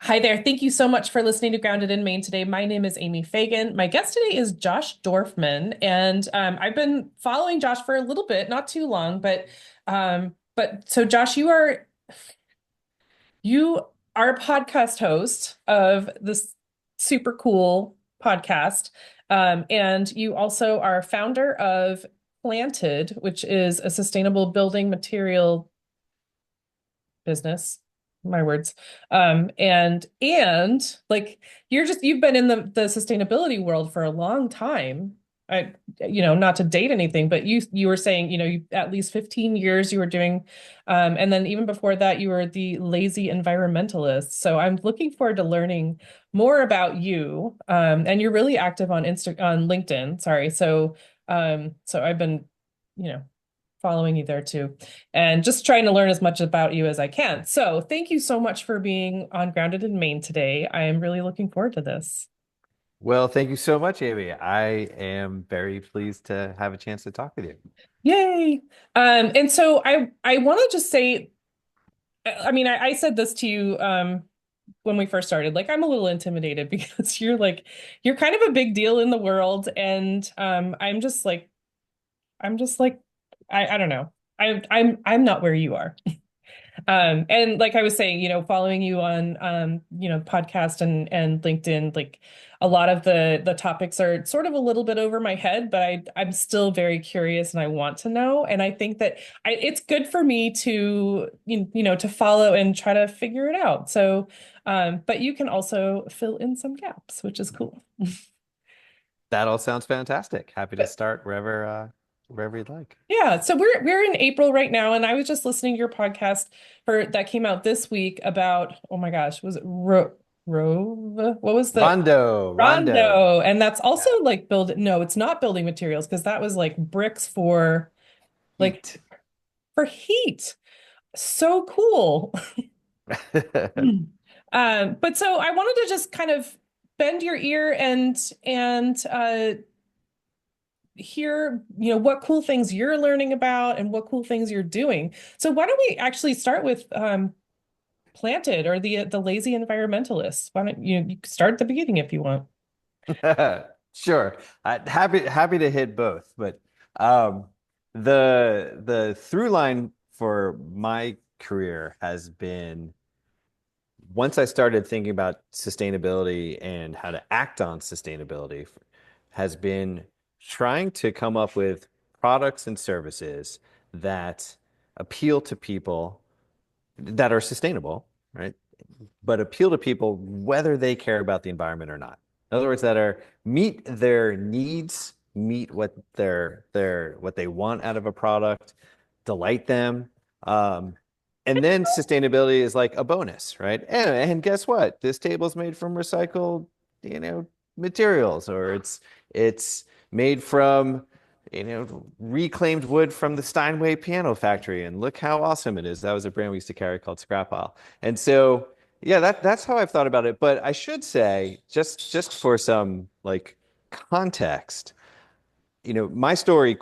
Hi there. Thank you so much for listening to Grounded in Maine today. My name is Amy Fagan. My guest today is Josh Dorfman, and I've been following Josh for a little bit, not too long, but so Josh, you are a podcast host of this super cool podcast, and you also are founder of Planted, which is a sustainable building material business, my words. And like you've been in the sustainability world for a long time. I, not to date anything, but you were saying, you at least 15 years you were doing, and then even before that, you were the lazy environmentalist. So I'm looking forward to learning more about you. And you're really active on LinkedIn. Sorry. So I've been, you know, following you there too, and just trying to learn as much about you as I can. So thank you so much for being on Grounded in Maine today. I am really looking forward to this. Well, thank you so much, Amy. I am very pleased to have a chance to talk with you. Yay. And so I want to just say, I mean, I said this to you when we first started, like I'm a little intimidated because you're kind of a big deal in the world. And I'm just like I don't know. I'm not where you are. And like I was saying, following you on podcast and LinkedIn, like a lot of the topics are sort of a little bit over my head, but I'm still very curious and I want to know. And I think that it's good for me to to follow and try to figure it out. So, but you can also fill in some gaps, which is cool. That all sounds fantastic. Happy to start wherever you'd like. Yeah, so we're in April right now, and I was just listening to your podcast for that came out this week about, oh my gosh, was it Rove? What was the Rondo. Rondo? And that's also Yeah. like no, it's not building materials because that was like bricks for like Heat. for heat. So cool. But so I wanted to just kind of bend your ear and hear, what cool things you're learning about and what cool things you're doing. So why don't we actually start with Planted or the lazy environmentalists? Why don't you start at the beginning if you want? Sure. Happy to hit both, but um, the through line for my career has been once I started thinking about sustainability and how to act on sustainability, has been trying to come up with products and services that appeal to people that are sustainable, right? But appeal to people whether they care about the environment or not. In other words, that are meet their needs, meet what they want out of a product, delight them. Um, and then sustainability is like a bonus, right? And guess what? This table is made from recycled, you know, materials, or it's made from reclaimed wood from the Steinway piano factory. And look how awesome it is. That was a brand we used to carry called Scrap Pile. And so, yeah, that's how I've thought about it. But I should say, just for some like context, my story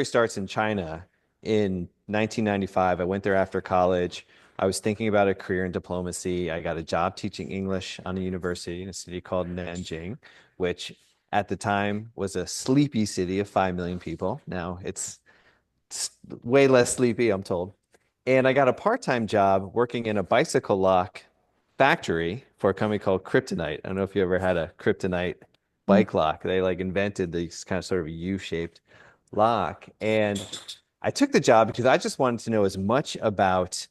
starts in China in 1995. I went there after college. I was thinking about a career in diplomacy. I got a job teaching English on a university in a city called Nanjing, which at the time was a sleepy city of 5 million people. Now it's way less sleepy, I'm told. And I got a part-time job working in a bicycle lock factory for a company called Kryptonite. I don't know if you ever had a Kryptonite bike lock. They like invented these kind of sort of U-shaped lock. And I took the job because I just wanted to know as much about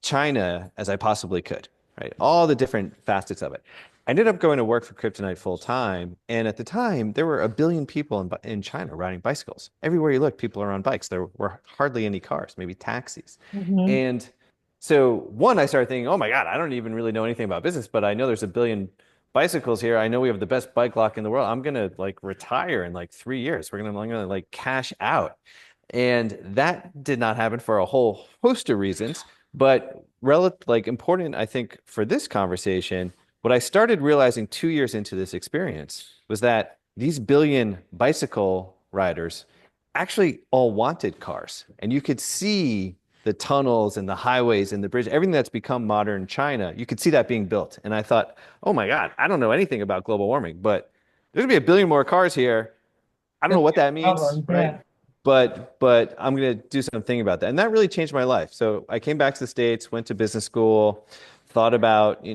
China as I possibly could, right? All the different facets of it. I ended up going to work for Kryptonite full time. And at the time, there were a billion people in China riding bicycles. Everywhere you look, people are on bikes. There were hardly any cars, maybe taxis. Mhm. And so, one, I started thinking, oh my God, I don't even really know anything about business, but I know there's a billion bicycles here. I know we have the best bike lock in the world. I'm gonna like retire in like 3 years. I'm gonna like cash out. And that did not happen for a whole host of reasons. But like important, I think, for this conversation, what I started realizing 2 years into this experience was that these billion bicycle riders actually all wanted cars. And you could see the tunnels and the highways and the bridge, everything that's become modern China, you could see that being built. And I thought, oh my God, I don't know anything about global warming, but there's gonna be a billion more cars here. I don't know That's what your that means, problem. right? Yeah. But I'm gonna do something about that. And that really changed my life. So I came back to the States, went to business school, thought about,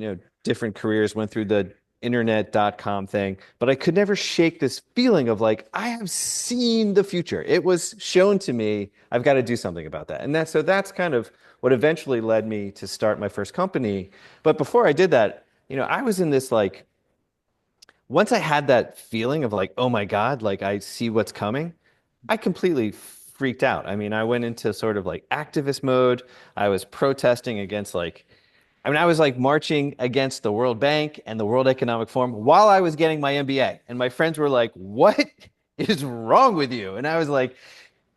different careers, went through the internet.com thing, but I could never shake this feeling of like, I have seen the future. It was shown to me. I've got to do something about that. And that's kind of what eventually led me to start my first company. But before I did that, I was in this like once I had that feeling of like, oh my God, like I see what's coming, I completely freaked out. I mean, I went into sort of like activist mode. I was protesting against I was like marching against the World Bank and the World Economic Forum while I was getting my MBA. And my friends were like, what is wrong with you? And I was like,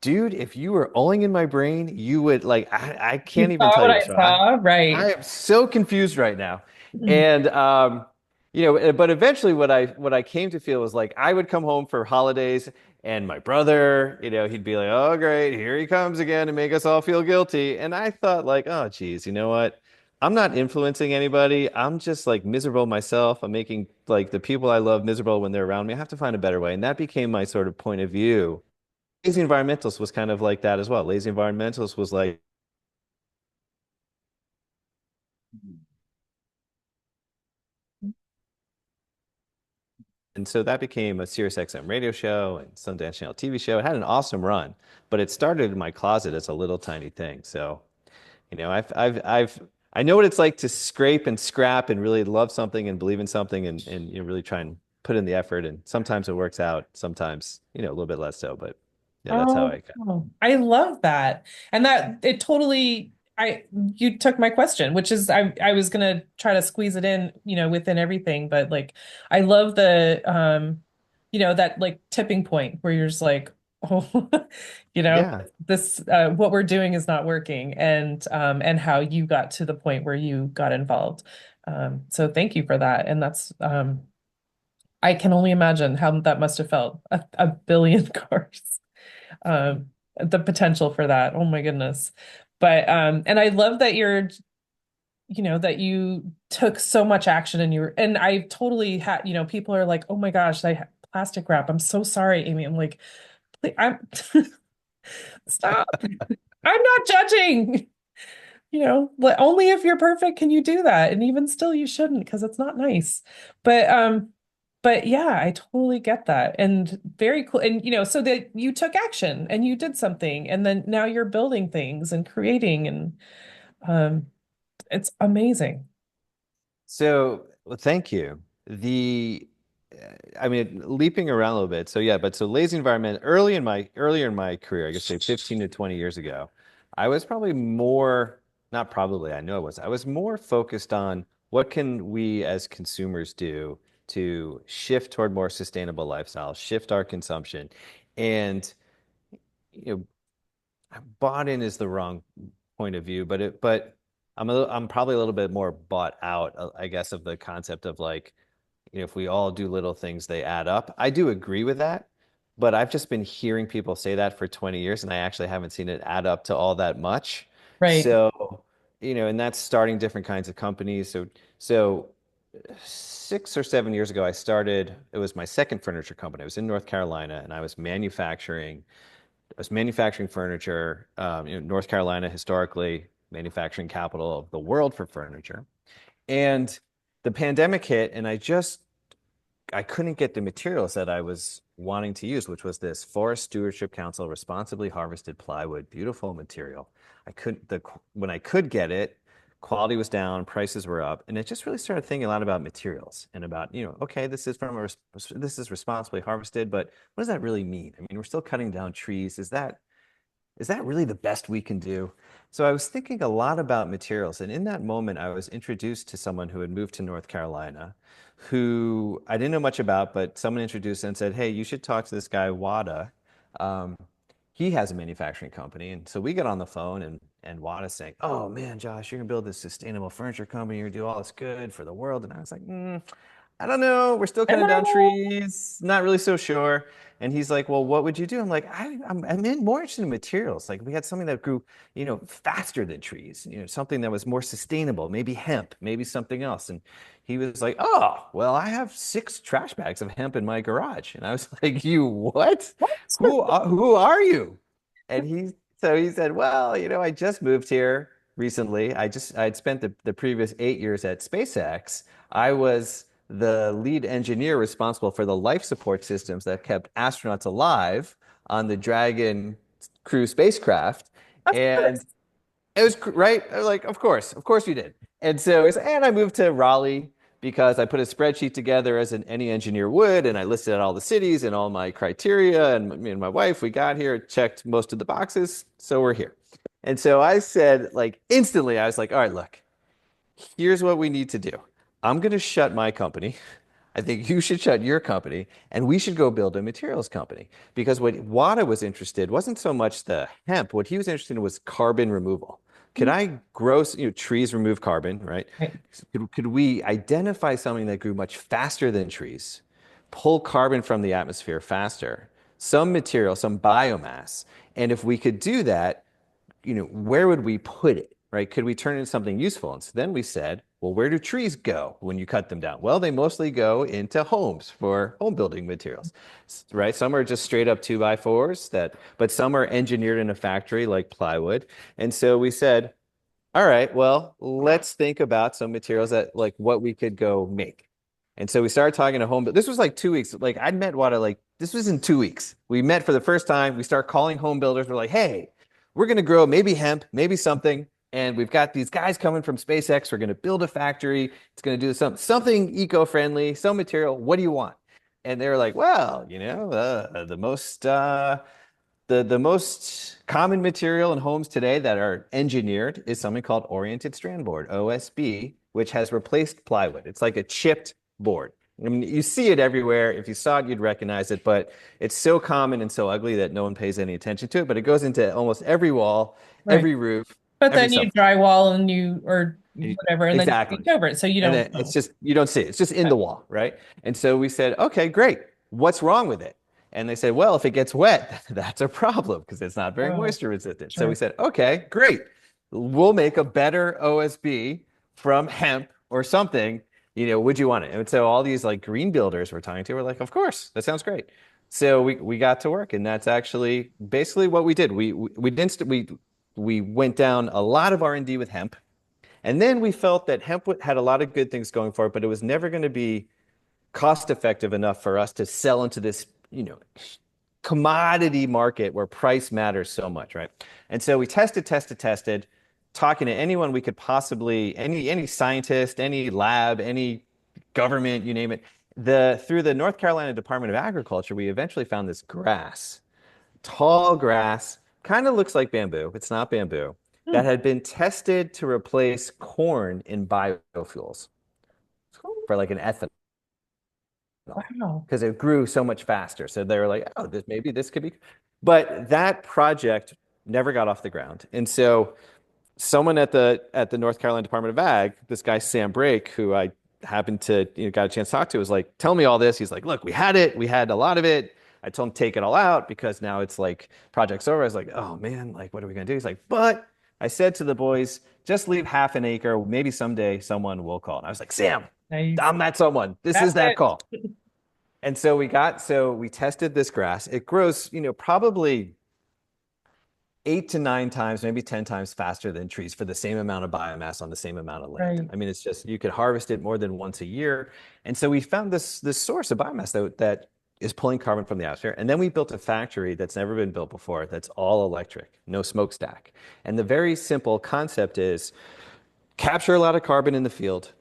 dude, if you were owing in my brain, you would like, I You can't even saw tell what you. I So saw, I right? am so confused right now. And but eventually what I came to feel was like I would come home for holidays and my brother, he'd be like, "Oh, great, here he comes again to make us all feel guilty." And I thought like, "Oh, geez, you know what? I'm not influencing anybody. I'm just like miserable myself. I'm making like the people I love miserable when they're around me. I have to find a better way." And that became my sort of point of view. Lazy Environmentalist was kind of like that as well. Lazy Environmentalist was like And so that became a Sirius XM radio show and Sundance Channel TV show. It had an awesome run, but it started in my closet as a little tiny thing. So, I know what it's like to scrape and scrap and really love something and believe in something and really try and put in the effort. And sometimes it works out, sometimes, a little bit less so. But yeah, that's how Oh, I got. I love that. And that it totally you took my question, which is I was gonna try to squeeze it in, within everything, but like I love the that like tipping point where you're just like, oh, you know, Yeah. this what we're doing is not working and how you got to the point where you got involved. So thank you for that. And that's I can only imagine how that must have felt. A billion cars the potential for that. Oh my goodness. But and I love that that you took so much action and and I totally had, people are like, "Oh my gosh, plastic wrap. I'm so sorry, Amy." I'm like, I'm stop. I'm not judging. Only if you're perfect can you do that. And even still you shouldn't because it's not nice. But yeah, I totally get that. And very cool. And so that you took action and you did something and then now you're building things and creating and um it's amazing. So, well, thank you. I mean, leaping around a little bit. So yeah, but so lazy environment earlier in my career, I guess say 15 to 20 years ago, I was probably more, not probably, I know I was. I was more focused on what can we as consumers do to shift toward more sustainable lifestyles, shift our consumption. And you know, bought in is the wrong point of view, but I'm probably a little bit more bought out, I guess, of the concept of like, if we all do little things, they add up. I do agree with that, but I've just been hearing people say that for 20 years, and I actually haven't seen it add up to all that much. Right. So, and that's starting different kinds of companies. So 6 or 7 years ago, it was my second furniture company. I was in North Carolina and I was manufacturing furniture. North Carolina, historically, manufacturing capital of the world for furniture. And the pandemic hit, and I couldn't get the materials that I was wanting to use, which was this Forest Stewardship Council responsibly harvested plywood, beautiful material. I couldn't the When I could get it, quality was down, prices were up, and it just really started thinking a lot about materials and about, okay, this is responsibly harvested, but what does that really mean? I mean, we're still cutting down trees. Is that really the best we can do? So I was thinking a lot about materials. And in that moment, I was introduced to someone who had moved to North Carolina, who I didn't know much about, but someone introduced and said, "Hey, you should talk to this guy, Wada. Um, he has a manufacturing company." And so we got on the phone and Wada's saying, "Oh man, Josh, you're gonna build this sustainable furniture company. You're gonna do all this good for the world." And I was like, I don't know. We're still I cutting down know. trees. Not really so sure. And he's like, well, what would you do? I'm like, I'm more interested in materials. Like we had something that grew, faster than trees, something that was more sustainable, maybe hemp, maybe something else. And he was like, oh, well, I have 6 trash bags of hemp in my garage. And I was like, you what? Who are you? And he said, well, I just moved here recently. I'd spent the previous 8 years at SpaceX. I was the lead engineer responsible for the life support systems that kept astronauts alive on the Dragon crew spacecraft. Of And course. it was right. I was like, of course you did. And I moved to Raleigh because I put a spreadsheet together as any engineer would, and I listed out all the cities and all my criteria. And me and my wife, we got here, checked most of the boxes, so we're here. And so I said, like instantly, I was like, all right, look, here's what we need to do. I'm going to shut my company. I think you should shut your company and we should go build a materials company. Because what Wada was interested wasn't so much the hemp. What he was interested in was carbon removal. Could I grow, trees remove carbon, right? Right. Could we identify something that grew much faster than trees, pull carbon from the atmosphere faster, some material, some biomass? And if we could do that, where would we put it, right? Could we turn it into something useful? And so then we said, well, where do trees go when you cut them down? Well, they mostly go into homes for home building materials, right? Some are just straight up 2x4s but some are engineered in a factory like plywood. And so we said, all right, well, let's think about some materials that like what we could go make. And so we started talking to home, but this was like 2 weeks. Like I'd met Wada, like this was in 2 weeks. We met for the first time. We start calling home builders. We're like, hey, we're going to grow maybe hemp, maybe something. And we've got these guys coming from SpaceX. We're going to build a factory. It's going to do something eco-friendly, some material. What do you want? And they were like, well, the most common material in homes today that are engineered is something called oriented strand board, OSB, which has replaced plywood. It's like a chipped board. I mean, you see it everywhere. If you saw it, you'd recognize it, but it's so common and so ugly that no one pays any attention to it. But it goes into almost every wall, Right. every roof, But every then you something. drywall and you or whatever, and then you Exactly. paint over it, so you And don't then it's know. just, you don't see it. It's just in the wall, right? And so we said, okay, great. What's wrong with it? And they said, well, if it gets wet, that's a problem because it's not very Oh, moisture resistant. So we sure. said, okay, great. We'll make a better OSB from hemp or something. Would you want it? And so all these like green builders we're talking to were like, of course, that sounds great. So we got to work, and that's actually basically what we did. We went down a lot of R&D with hemp. And then we felt that hemp had a lot of good things going for it, but it was never going to be cost effective enough for us to sell into this, commodity market where price matters so much, right? And so we tested, talking to anyone we could possibly, any scientist, any lab, any government, you name it. Through the North Carolina Department of Agriculture, we eventually found this grass, tall grass, kind of looks like bamboo. It's not bamboo, Hmm. that had been tested to replace corn in biofuels for like an ethanol Wow. because it grew so much faster. So they were like, oh, maybe this could be. But that project never got off the ground. And so someone at the North Carolina Department of Ag, this guy Sam Brake, who I happened to got a chance to talk to, was like, "Tell me all this." He's like, "Look, we had it. We had a lot of it. I told him to take it all out because now it's like project's over." I was like, "Oh man, like what are we gonna do?" He's like, "But I said to the boys, just leave half an acre. Maybe someday someone will call." And I was like, "Sam, Nice. I'm that someone. This is That's that it. call." And so we tested this grass. It grows, probably 8 to 9 times, maybe 10 times faster than trees for the same amount of biomass on the same amount of land. Right. I mean, it's just you could harvest it more than once a year. And so we found this source of biomass that is pulling carbon from the atmosphere. And then we built a factory that's never been built before that's all electric, no smokestack. And the very simple concept is capture a lot of carbon in the field,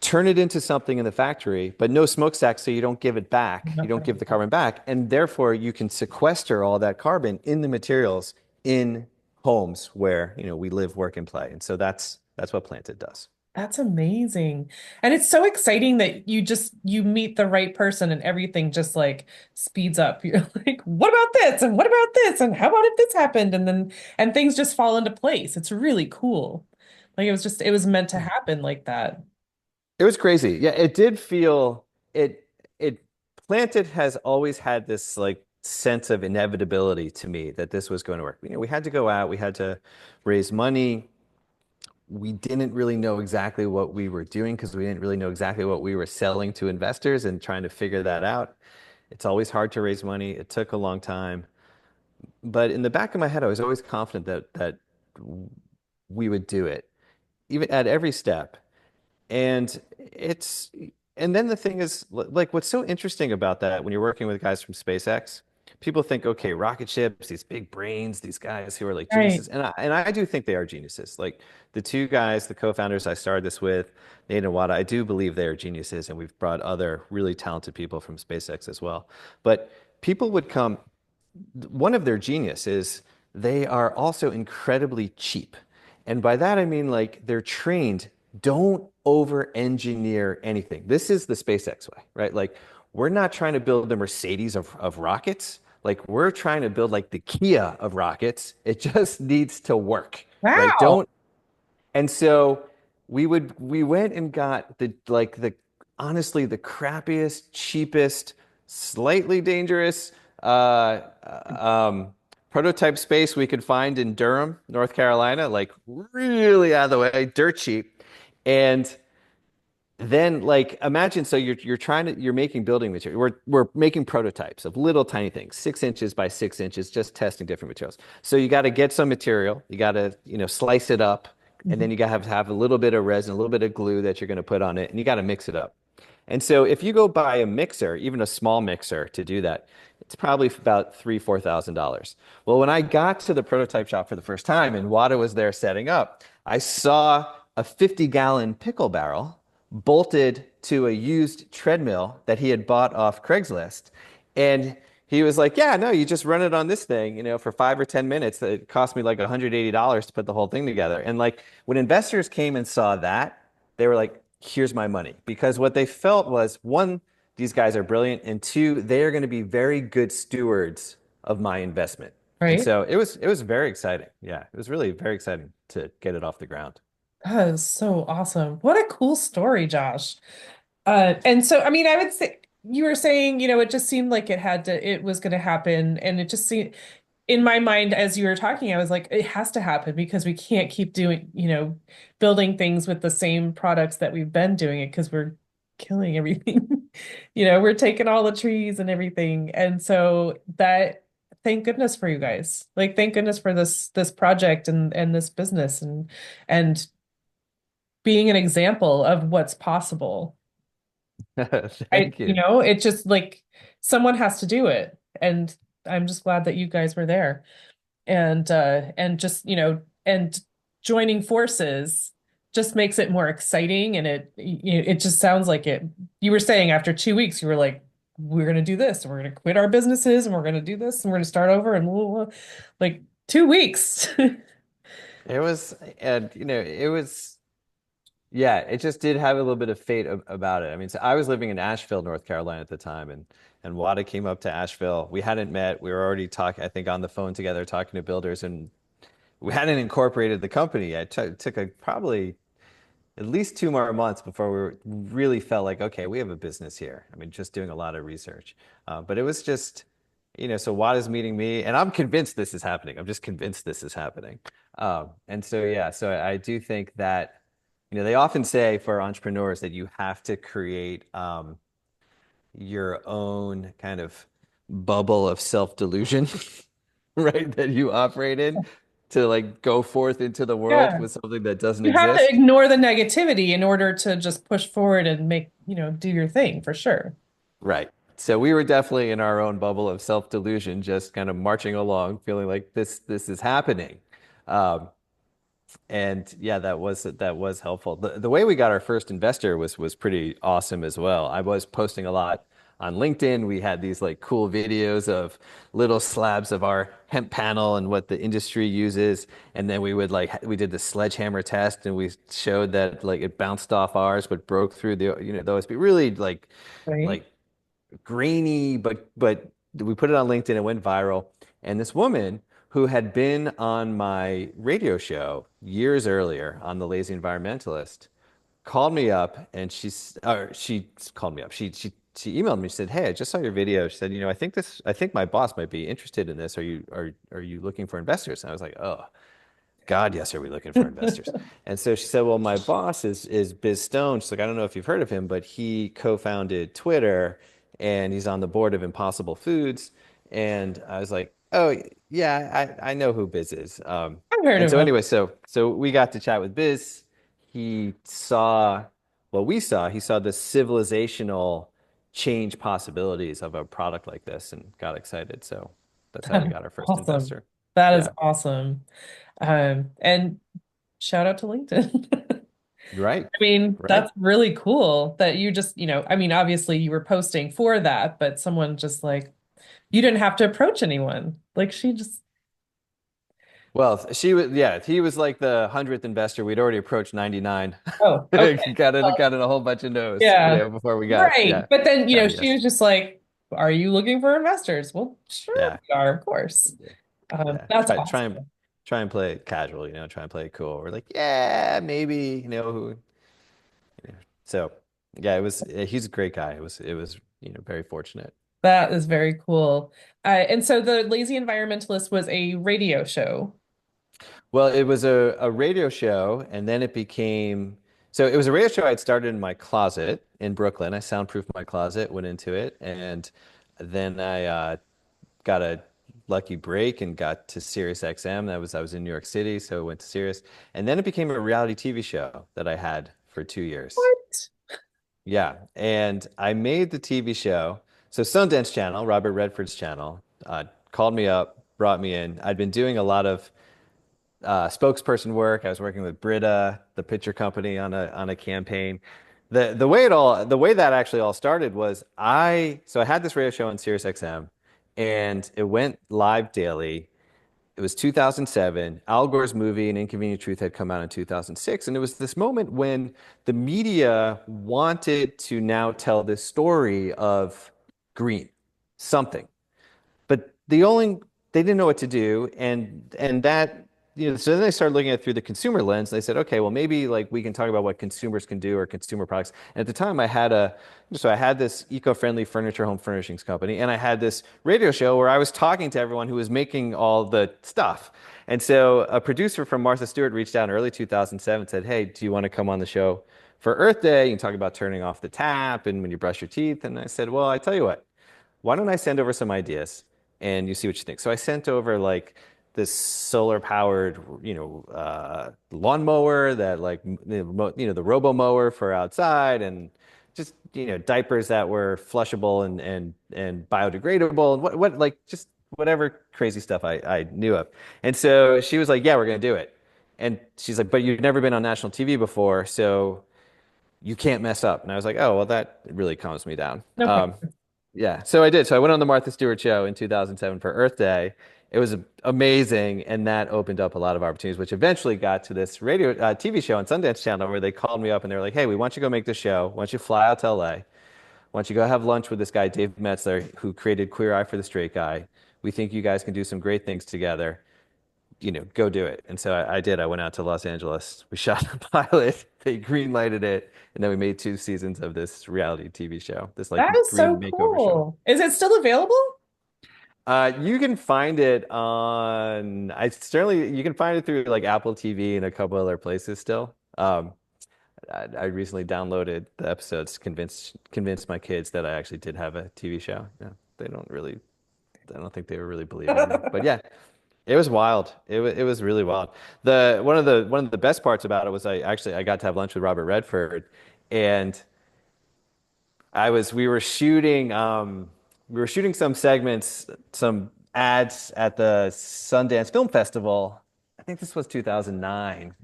turn it into something in the factory, but no smokestack, so you don't give it back. You don't give the carbon back, and therefore you can sequester all that carbon in the materials in homes where we live, work, and play. And so that's what Planted does. That's amazing. And it's so exciting that you meet the right person and everything just like speeds up. You're like, what about this? And what about this? And how about if this happened? And things just fall into place. It's really cool. Like it was meant to happen like that. It was crazy. Yeah, it did feel. it planted has always had this like sense of inevitability to me that this was going to work. We had to go out, we had to raise money. We didn't really know exactly what we were doing because we didn't really know exactly what we were selling to investors and trying to figure that out. It's always hard to raise money. It took a long time. But in the back of my head, I was always confident that we would do it, even at every step. And it's and then the thing is like what's so interesting about that when you're working with guys from SpaceX, people think, okay, rocket ships, these big brains, these guys who are like Right. geniuses. And I do think they are geniuses. Like the two guys, the co-founders I started this with, Nate and Wada, I do believe they are geniuses, and we've brought other really talented people from SpaceX as well. But people would come, one of their genius is they are also incredibly cheap. And by that, I mean like they're trained, don't over engineer anything. This is the SpaceX way, right? Like we're not trying to build the Mercedes of rockets. Like we're trying to build like the Kia of rockets. It just needs to work, right? Wow. Don't and so we went and got the honestly the crappiest, cheapest, slightly dangerous prototype space we could find in Durham, North Carolina, like really out of the way, dirt cheap. And then like imagine so you're making building material. We're making prototypes of little tiny things, 6 inches by 6 inches, just testing different materials. So you got to get some material, you got to slice it up, and then Mhm. you got to have a little bit of resin, a little bit of glue that you're going to put on it, and you got to mix it up. And so if you go buy a mixer, even a small mixer to do that, it's probably about $3,000 to $4,000. Well, when I got to the prototype shop for the first time and Wada was there setting up, I saw a 50-gallon pickle barrel bolted to a used treadmill that he had bought off Craigslist. And he was like, yeah, no, you just run it on this thing, for 5 or 10 minutes. It cost me like $180 to put the whole thing together. And like when investors came and saw that, they were like, here's my money. Because what they felt was one, these guys are brilliant, and two, they are going to be very good stewards of my investment. And Right. so it was very exciting. Yeah, it was really very exciting to get it off the ground. That is so awesome. What a cool story, Josh. And so, I mean, I would say you were saying, it just seemed like it was going to happen. And it just seemed, in my mind, as you were talking, I was like, it has to happen because we can't keep doing, building things with the same products that we've been doing it because we're killing everything. We're taking all the trees and everything. And so thank goodness for you guys. Like, thank goodness for this project and this business and being an example of what's possible. Thank you. It just like someone has to do it. And I'm just glad that you guys were there. And just, and joining forces just makes it more exciting and it just sounds like it. You were saying after 2 weeks, you were like, we're gonna do this, and we're gonna quit our businesses, and we're gonna do this, and we're gonna start over, and like 2 weeks. It was, and it was, yeah, it just did have a little bit of fate about it. I mean, so I was living in Asheville, North Carolina at the time, and Wada came up to Asheville. We hadn't met. We were already talking, I think, on the phone together, talking to builders, and we hadn't incorporated the company yet. It took probably at least 2 more months before really felt like, okay, we have a business here. I mean, just doing a lot of research. But it was just, so Wada's meeting me, and I'm convinced this is happening. I'm just convinced this is happening. And so, yeah, so I do think that, they often say for entrepreneurs that you have to create your own kind of bubble of self-delusion, right, that you operate in to like go forth into the world Yeah. with something that doesn't You have to exist. ignore the negativity in order to just push forward and do your thing for sure. Right. So we were definitely in our own bubble of self-delusion, just kind of marching along, feeling like this is happening. Um, and yeah, that was helpful. The way we got our first investor was pretty awesome as well. I was posting a lot on LinkedIn. We had these like cool videos of little slabs of our hemp panel and what the industry uses. And then we did the sledgehammer test and we showed that like it bounced off ours but broke through the OSB. Really Right. like grainy, but we put it on LinkedIn. It went viral. And this woman who had been on my radio show years earlier on The Lazy Environmentalist called me up and she called me up. She emailed me. She said, "Hey, I just saw your video." She said, I think my boss might be interested in this. Are you looking for investors?" And I was like, "Oh, God, yes, are we looking for investors?" And so she said, "Well, my boss is Biz Stone." She's like, "I don't know if you've heard of him, but he co-founded Twitter and he's on the board of Impossible Foods." And I was like, "Oh, yeah, I know who Biz is." I've heard And of so him. anyway, so we got to chat with Biz. He saw what we saw. He saw the civilizational change possibilities of a product like this and got excited. So that's how we got our first Awesome. investor. That is Yeah. awesome. And shout out to LinkedIn. Right. I mean, Right. that's really cool that you just, I mean, obviously you were posting for that, but someone just like, you didn't have to approach anyone. Like she just, Well, she was, yeah, he was like the 100th investor. We'd already approached 99. oh, okay. Got in a whole bunch of no's, Yeah. before we Right. But then, got a she yes. was just like, are you looking for investors? Well, sure Yeah. we are, of course. Yeah. That's Try and awesome. try and play it casual, try and play it cool. We're like, yeah, maybe, so yeah, he's a great guy. It was, very fortunate. That is very cool. And so the Lazy Environmentalist was a radio show. Well, it was a radio show, and then it was a radio show I'd started in my closet in Brooklyn. I soundproofed my closet, went into it, and then I got a lucky break and got to Sirius XM. I was in New York City, so I went to Sirius, and then it became a reality TV show that I had for 2 years. What? Yeah, and I made the TV show. So Sundance Channel, Robert Redford's channel, called me up, brought me in. I'd been doing a lot of spokesperson work. I was working with Brita, the pitcher company, on a campaign. The way that actually all started was I had this radio show on Sirius XM, and it went live daily. It was 2007. Al Gore's movie An Inconvenient Truth had come out in 2006, and it was this moment when the media wanted to now tell this story of green, something, but they didn't know what to do, and that so then they started looking at it through the consumer lens. They said, okay, well maybe like we can talk about what consumers can do or consumer products. And at the time, I had this eco-friendly furniture home furnishings company, and I had this radio show where I was talking to everyone who was making all the stuff. And so a producer from Martha Stewart reached out in early 2007 and said, hey, do you want to come on the show for Earth Day? You can talk about turning off the tap and when you brush your teeth. And I said, well, I tell you what, why don't I send over some ideas and you see what you think? So I sent over like this solar powered, lawnmower that like, the robo mower for outside, and just, diapers that were flushable and biodegradable, and what, like just whatever crazy stuff I knew of. And so she was like, yeah, we're going to do it. And she's like, but you've never been on national TV before, so you can't mess up. And I was like, oh, well, that really calms me down. No problem. Yeah, so I did. So I went on the Martha Stewart show in 2007 for Earth Day. It was amazing, and that opened up a lot of opportunities, which eventually got to this radio TV show on Sundance Channel where they called me up and they were like, "Hey, we want you to go make this show. Why don't you fly out to LA? Why don't you go have lunch with this guy, Dave Metzler, who created Queer Eye for the Straight Guy? We think you guys can do some great things together. Go do it." And so I did. I went out to Los Angeles. We shot the pilot. They green lighted it, and then we made 2 seasons of this reality TV show, this like That is so green makeover show. cool. Is it still available? You can find it you can find it through like Apple TV and a couple other places still. I recently downloaded the episodes, convinced my kids that I actually did have a TV show. Yeah, they don't really, I don't think they were really believing me, but yeah, it was wild. It was really wild. One of the best parts about it was I got to have lunch with Robert Redford, and we were shooting some segments, some ads at the Sundance Film Festival. I think this was 2009.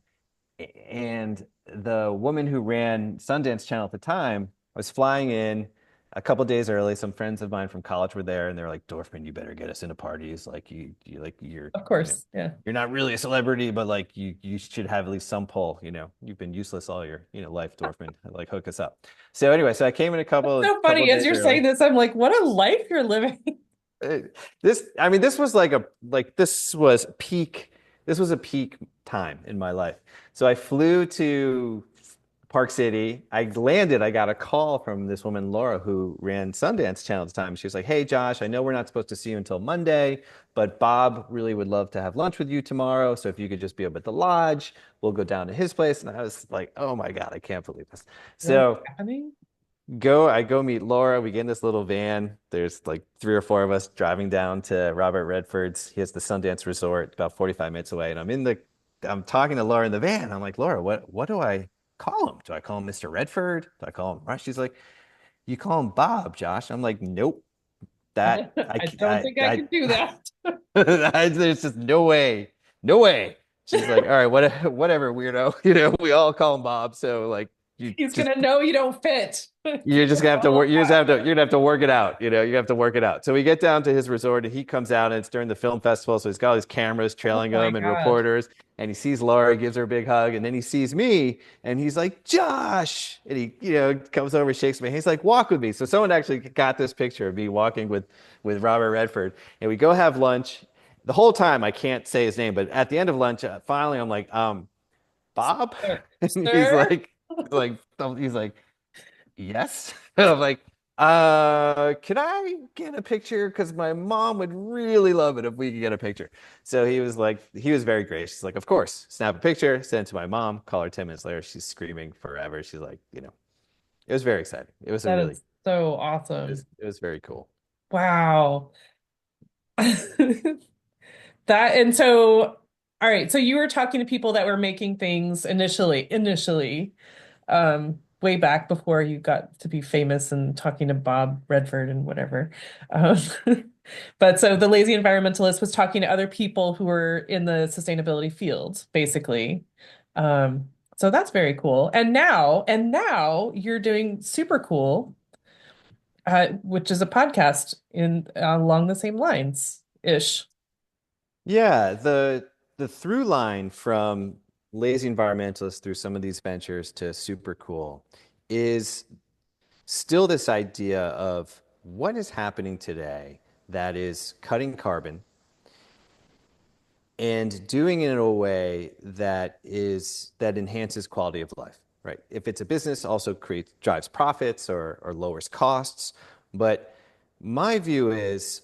And the woman who ran Sundance Channel at the time was flying in a couple days early. Some friends of mine from college were there, and they were like, "Dorfman, you better get us into parties. Like Of course. Yeah. you're not really a celebrity, but like you should have at least some pull. You've been useless all your life, Dorfman. Like hook us up." So anyway, so I came in a So couple funny of as days you're saying early. this, I'm like, what a life you're living. Uh, I mean, this was this was a peak time in my life. So I flew to Park City. I landed. I got a call from this woman, Laura, who ran Sundance Channel at the time. She was like, "Hey, Josh, I know we're not supposed to see you until Monday, but Bob really would love to have lunch with you tomorrow. So if you could just be up at the lodge, we'll go down to his place." And I was like, "Oh my God, I can't believe this." What's So happening? I go meet Laura. We get in this little van. There's like three or four of us driving down to Robert Redford's. He has the Sundance Resort about 45 minutes away. And I'm talking to Laura in the van. I'm like, Laura, what do I call him? Do I call him Mr. Redford? Do I call him Rush? She's like, you call him Bob, Josh. I'm like, nope, that I don't think I can do that. there's just no way, no way. She's like, all right, whatever, weirdo. We all call him Bob. So like, you He's just gonna know you don't fit. you're Keep just it gonna have to all work. apart. You're gonna have to work it out. You have to work it out. So we get down to his resort, and he comes out, and it's during the film festival. So he's got all these cameras Oh trailing my him and gosh. reporters, and he sees Laura, gives her a big hug, and then he sees me, and he's like, Josh, and he, comes over, shakes me. He's like, walk with me. So someone actually got this picture of me walking with Robert Redford, and we go have lunch. The whole time I can't say his name, but at the end of lunch, finally I'm like, Bob, and Sir? he's like. Yes. I'm like, can I get a picture? Because my mom would really love it if we could get a picture. So he was very gracious. He's like, of course, snap a picture, send it to my mom, call her 10 minutes later. She's screaming forever. She's like, it was very exciting. That is so awesome. It was very cool. Wow. That and so all right, so you were talking to people that were making things initially, way back before you got to be famous and talking to Bob Redford and whatever. Um, but so the lazy environmentalist was talking to other people who were in the sustainability field, basically. So that's very cool. And now you're doing super cool, which is a podcast in along the same lines ish. Yeah, the through line from lazy environmentalists through some of these ventures to super cool is still this idea of what is happening today that is cutting carbon and doing it in a way that enhances quality of life, right? If it's a business, also creates drives profits or lowers costs. But my view is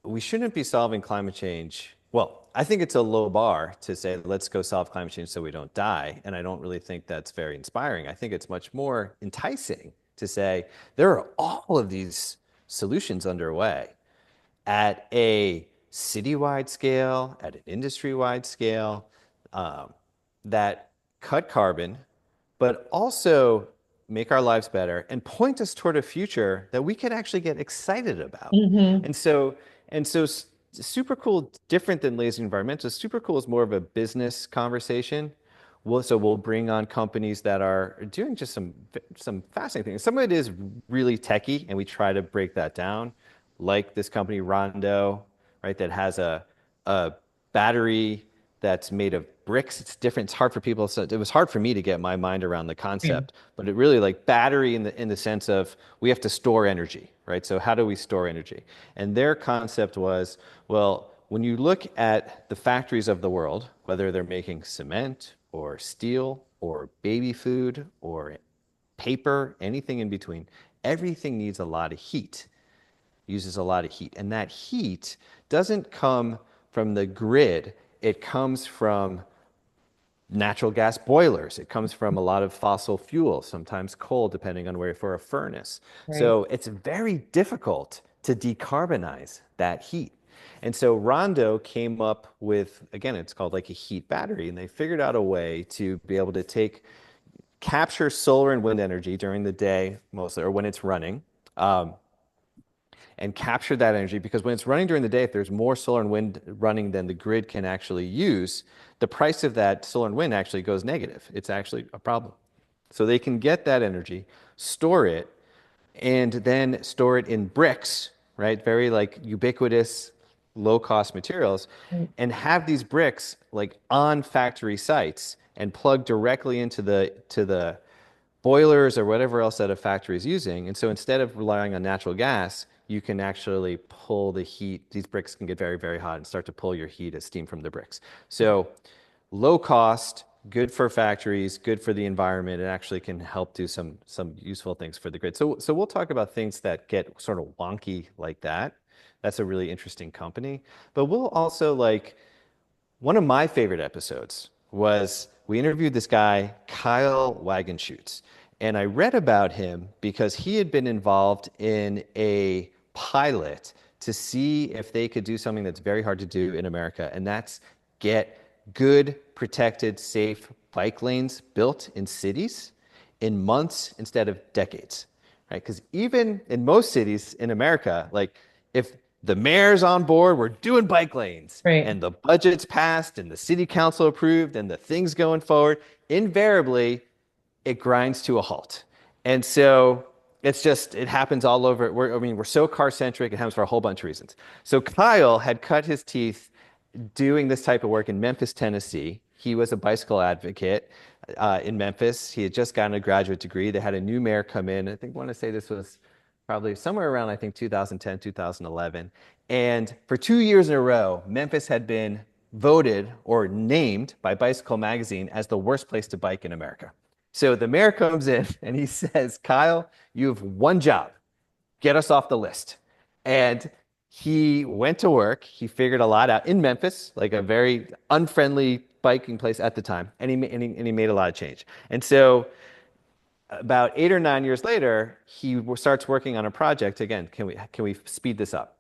we shouldn't be solving climate change. Well, I think it's a low bar to say, let's go solve climate change so we don't die. And I don't really think that's very inspiring. I think it's much more enticing to say there are all of these solutions underway at a citywide scale, at an industry-wide scale, um, that cut carbon, but also make our lives better and point us toward a future that we can actually get excited about. Hmm. And so, and so, super cool, different than lazy environmental. Super cool is more of a business conversation. We'll bring on companies that are doing just some fascinating things. Some of it is really techy, and we try to break that down, like this company Rondo, right? That has a battery that's made of bricks. It's different. It's hard for people. So it was hard for me to get my mind around the concept, but it really like battery in the sense of we have to store energy, right? So how do we store energy? And their concept was, well, when you look at the factories of the world, whether they're making cement or steel or baby food or paper, anything in between, everything needs a lot of heat, uses a lot of heat. And that heat doesn't come from the grid, it comes from natural gas boilers. It comes from a lot of fossil fuels, sometimes coal, depending on where for a furnace. Right. So it's very difficult to decarbonize that heat. And so Rondo came up with, again, it's called like a heat battery, and they figured out a way to be able to capture solar and wind energy during the day, mostly, or when it's running, um, and capture that energy because when it's running during the day, if there's more solar and wind running than the grid can actually use, the price of that solar and wind actually goes negative. It's actually a problem. So they can get that energy, store it, and then store it in bricks, right? Very like ubiquitous, low cost materials, Right. and have these bricks like on factory sites and plug directly into the boilers or whatever else that a factory is using. And so instead of relying on natural gas, you can actually pull the heat. These bricks can get very, very hot and start to pull your heat as steam from the bricks. So low cost, good for factories, good for the environment, and actually can help do some useful things for the grid. So we'll talk about things that get sort of wonky like that. That's a really interesting company. But we'll also like one of my favorite episodes was we interviewed this guy, Kyle Wagenschutz. And I read about him because he had been involved in a pilot to see if they could do something that's very hard to do in America, and that's get good, protected, safe bike lanes built in cities in months instead of decades, right? Because even in most cities in America, like if the mayor's on board, we're doing bike lanes, Right. and the budget's passed, and the city council approved, and the thing's going forward, invariably it grinds to a halt. And so it's just, it happens all over. We're so car centric, it happens for a whole bunch of reasons. So Kyle had cut his teeth doing this type of work in Memphis, Tennessee. He was a bicycle advocate in Memphis. He had just gotten a graduate degree. They had a new mayor come in. I want to say this was probably somewhere around, I think, 2010, 2011. And for 2 years in a row, Memphis had been voted or named by Bicycle Magazine as the worst place to bike in America. So the mayor comes in and he says, Kyle, you have one job, get us off the list. And he went to work. He figured a lot out in Memphis, like a very unfriendly biking place at the time. And he made a lot of change. And so about 8 or 9 years later, he starts working on a project. Again, can we speed this up?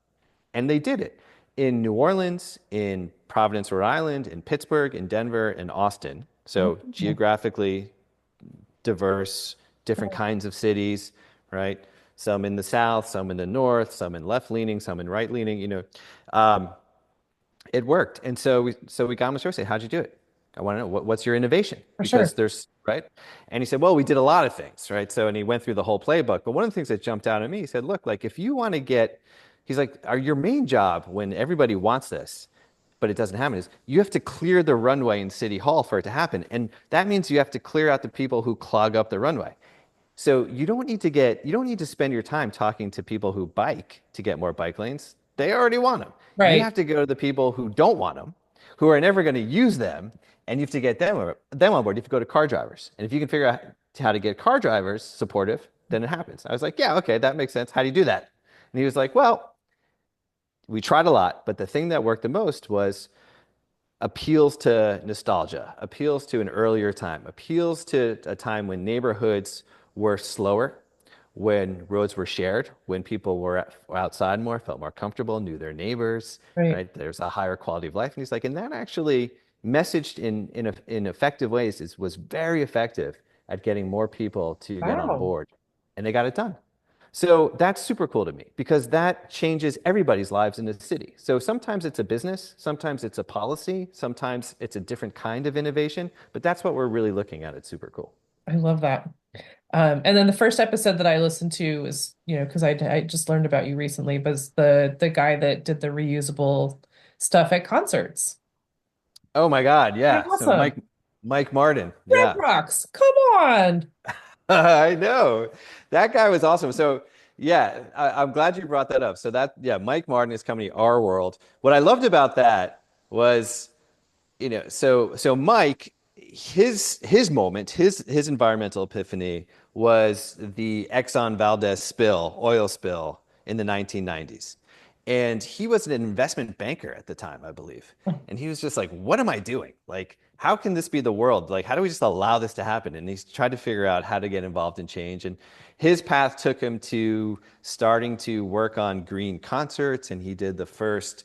And they did it in New Orleans, in Providence, Rhode Island, in Pittsburgh, in Denver, and Austin. So Mhm. geographically diverse, different kinds of cities, right? Some in the south, some in the north, some in left leaning, some in right leaning. Um, it worked, and so we got him a story. Say, how'd you do it? I want to know what's your innovation For because sure. there's right. And he said, well, we did a lot of things, right? So and he went through the whole playbook. But one of the things that jumped out at me, he said, look, like if you want to get, he's like, your main job when everybody wants this but it doesn't happen is you have to clear the runway in City Hall for it to happen. And that means you have to clear out the people who clog up the runway. So you don't need to spend your time talking to people who bike to get more bike lanes. They already want them. You Right. have to go to the people who don't want them, who are never going to use them, and you have to get them on board. You have to go to car drivers. And if you can figure out how to get car drivers supportive, then it happens. I was like, yeah, okay, that makes sense. How do you do that? And he was like, well, we tried a lot, but the thing that worked the most was appeals to nostalgia, appeals to an earlier time, appeals to a time when neighborhoods were slower, when roads were shared, when people were outside more, felt more comfortable, knew their neighbors, Right. right? There's a higher quality of life. And he's like, and that actually messaged in effective ways was very effective at getting more people to get on Wow. board. And they got it done. So that's super cool to me because that changes everybody's lives in the city. So sometimes it's a business, sometimes it's a policy, sometimes it's a different kind of innovation, but that's what we're really looking at Super Cool. I love that. And then the first episode that I listened to was, because I just learned about you recently, was the guy that did the reusable stuff at concerts. Oh my God, That's yeah. So awesome. Mike Martin, Red yeah. Rocks, come on. I know. That guy was awesome. So yeah, I'm glad you brought that up. So that yeah, Mike Martin is coming to Our World. What I loved about that was so Mike, his moment, his environmental epiphany was the Exxon Valdez oil spill in the 1990s. And he was an investment banker at the time, I believe. And he was just like, what am I doing? Like, how can this be the world? Like, how do we just allow this to happen? And he's tried to figure out how to get involved in change. And his path took him to starting to work on green concerts. And he did the first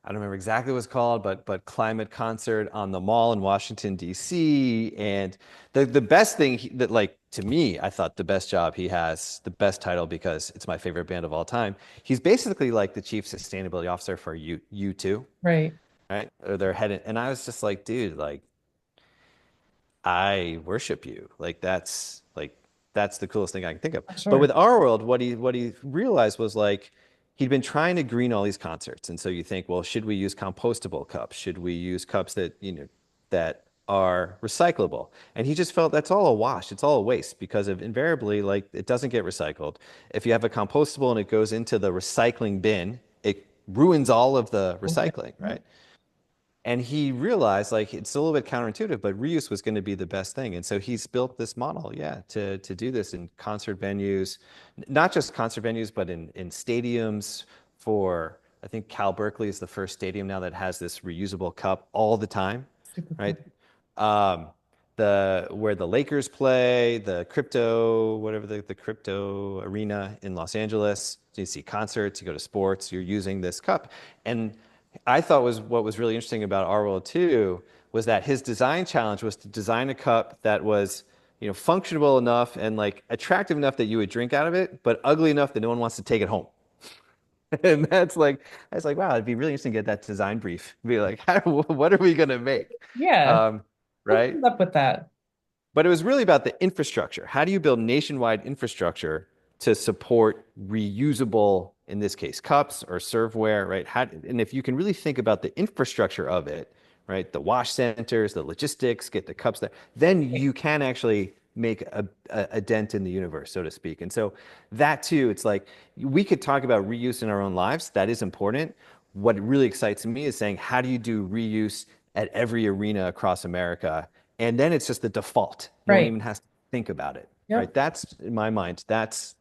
I don't remember exactly what it's called, but climate concert on the mall in Washington, D.C. And the best thing that like to me, I thought the best job he has, the best title because it's my favorite band of all time. He's basically like the chief sustainability officer for U2, Right. right? Or their head. And I was just like, dude, like I worship you. That's the coolest thing I can think of. But Sure. with Our World, what he realized was like he'd been trying to green all these concerts. And so you think, well, should we use compostable cups? Should we use cups that are recyclable? And he just felt that's all a wash. It's all a waste because of invariably like it doesn't get recycled. If you have a compostable and it goes into the recycling bin, it ruins all of the recycling, right? And he realized like it's a little bit counterintuitive, but reuse was going to be the best thing. And so he's built this model, yeah, to do this in concert venues, not just concert venues, but in stadiums for, I think Cal Berkeley is the first stadium now that has this reusable cup all the time, Super right? cool. Um, the where the Lakers play, the crypto, whatever the crypto arena in Los Angeles. You see concerts, you go to sports, you're using this cup. And I thought was what was really interesting about our world too was that his design challenge was to design a cup that was, functional enough and like attractive enough that you would drink out of it, but ugly enough that no one wants to take it home. And that's like, wow, it'd be really interesting to get that design brief. Be like, what are we gonna make? Yeah. Um, Who right? comes up with that? But it was really about the infrastructure. How do you build nationwide infrastructure to support reusable, in this case, cups or serveware, right? And if you can really think about the infrastructure of it, right? The wash centers, the logistics, get the cups there, then you can actually make a dent in the universe, so to speak. And so that too, it's like we could talk about reuse in our own lives. That is important. What really excites me is saying, how do you do reuse at every arena across America? And then it's just the default. No one Right. even has to think about it, right? Yep. That's in my mind. That's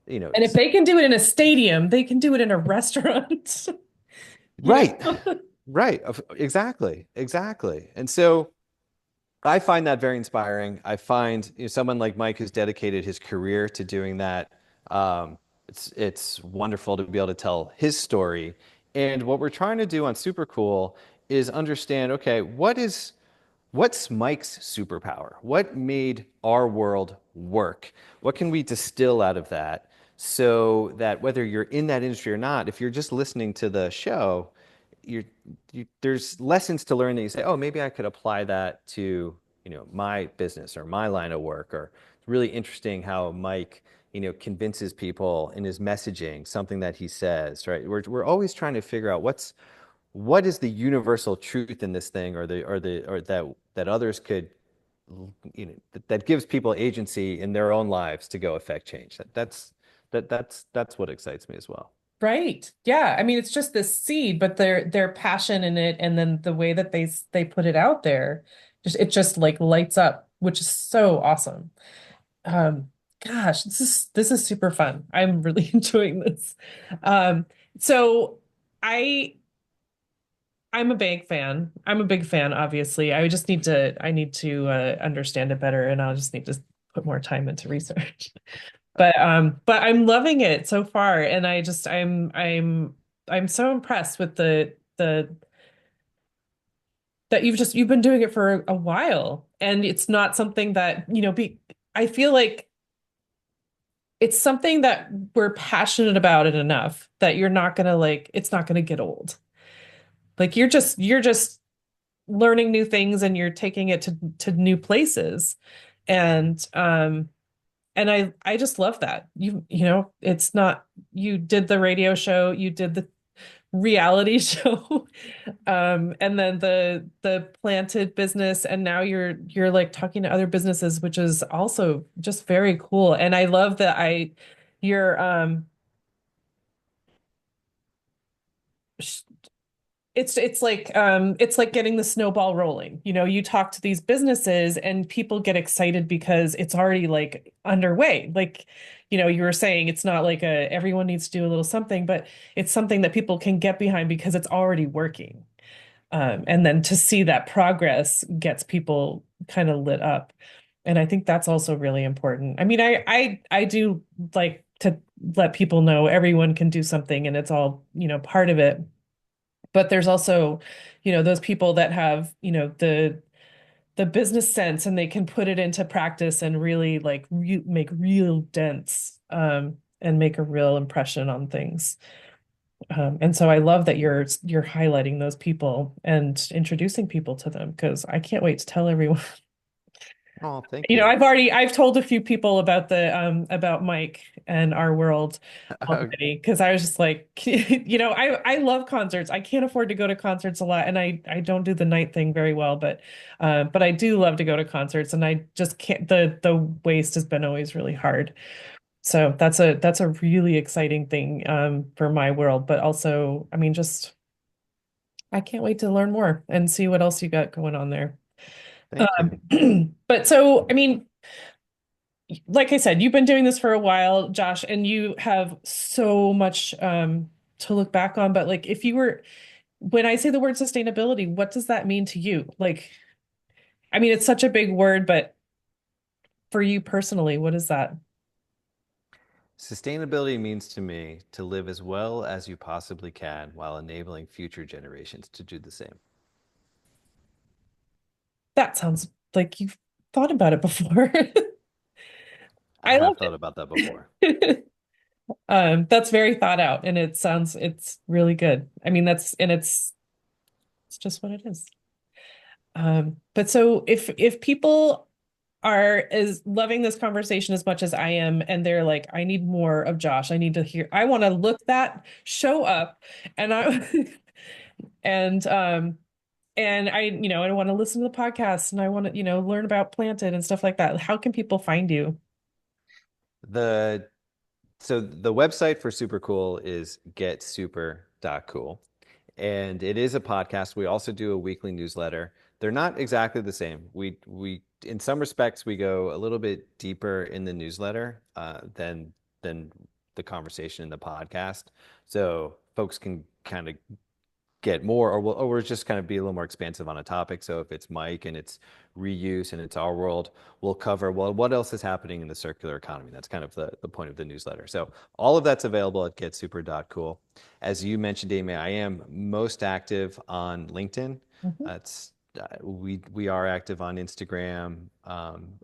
And if they can do it in a stadium, they can do it in a restaurant. You right, know? right. Exactly, exactly. And so I find that very inspiring. I find someone like Mike who's dedicated his career to doing that. It's wonderful to be able to tell his story. And what we're trying to do on Super Cool is understand, okay, what's Mike's superpower? What made our world work? What can we distill out of that so that whether you're in that industry or not, if you're just listening to the show, you're, there's lessons to learn that you say, oh, maybe I could apply that to, my business or my line of work. Or it's really interesting how Mike, convinces people in his messaging, something that he says, right? We're always trying to figure out what is the universal truth in this thing or that others could that gives people agency in their own lives to go affect change. That's what excites me as well. Right. Yeah. I mean, it's just this seed, but their passion in it, and then the way that they put it out there, it just like lights up, which is so awesome. Um, Gosh, this is super fun. I'm really enjoying this. Um, so I I'm a big fan. I'm a big fan, obviously. I need to understand it better, and I'll just need to put more time into research. But I'm loving it so far, and I'm so impressed with the that you've been doing it for a while, and it's not something that, I feel like it's something that we're passionate about it enough that you're not gonna like it's not gonna get old. Like you're just learning new things, and you're taking it to new places. And and I just love that. It's not you did the radio show, you did the reality show, and then the planted business, and now you're like talking to other businesses, which is also just very cool. And I love that you're sh- it's like getting the snowball rolling. You talk to these businesses and people get excited because it's already like underway. Like, you were saying it's not like everyone needs to do a little something, but it's something that people can get behind because it's already working. And then to see that progress gets people kind of lit up. And I think that's also really important. I mean, I do like to let people know everyone can do something, and it's all, part of it. But there's also, those people that have, the business sense, and they can put it into practice and really like make real dents, and make a real impression on things. And so I love that you're highlighting those people and introducing people to them, because I can't wait to tell everyone. Oh, thank you. I've told a few people about Mike and our world already, because I was just like, I love concerts. I can't afford to go to concerts a lot, and I don't do the night thing very well, but I do love to go to concerts, and I just can't. The waste has been always really hard. So that's a really exciting thing, for my world, but also, I mean, just I can't wait to learn more and see what else you got going on there. Thank you. But so, I mean, like I said, you've been doing this for a while, Josh, and you have so much to look back on. But like, if you were, when I say the word sustainability, what does that mean to you? Like, I mean, it's such a big word, but for you personally, what is that? Sustainability means to me to live as well as you possibly can while enabling future generations to do the same. That sounds like you've thought about it before. I I love have thought about that before. it. That's very thought out, and it's really good. I mean, it's just what it is. But so if people are as loving this conversation as much as I am, and they're like, I need more of Josh. I need to hear, I want to look that show up and I and and I want to listen to the podcast and I want to, learn about Planted and stuff like that. How can people find you? The So the website for SuperCool is getsuper.cool. And it is a podcast. We also do a weekly newsletter. They're not exactly the same. We in some respects we go a little bit deeper in the newsletter than the conversation in the podcast. So folks can kind of get more, or we'll just kind of be a little more expansive on a topic. So if it's Mike and it's reuse and it's our world, we'll cover, well, what else is happening in the circular economy? That's kind of the point of the newsletter. So all of that's available at getsuper.cool. As you mentioned, Amy, I am most active on LinkedIn. Mhm. That's we are active on Instagram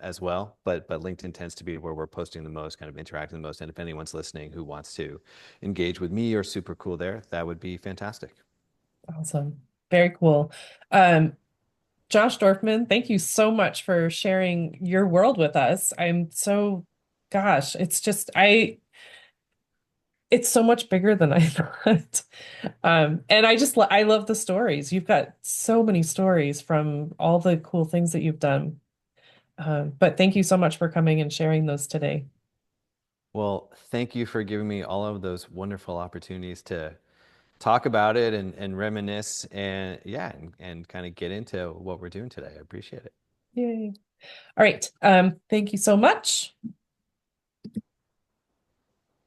as well, but LinkedIn tends to be where we're posting the most, kind of interacting the most. And if anyone's listening who wants to engage with me or super cool there, that would be fantastic. Awesome. Very cool. Um, Josh Dorfman, thank you so much for sharing your world with us. Gosh, it's so much bigger than I thought. And I love the stories. You've got so many stories from all the cool things that you've done. But thank you so much for coming and sharing those today. Well, thank you for giving me all of those wonderful opportunities to talk about it and reminisce and yeah, and kind of get into what we're doing today. I appreciate it. Yay. All right. Thank you so much.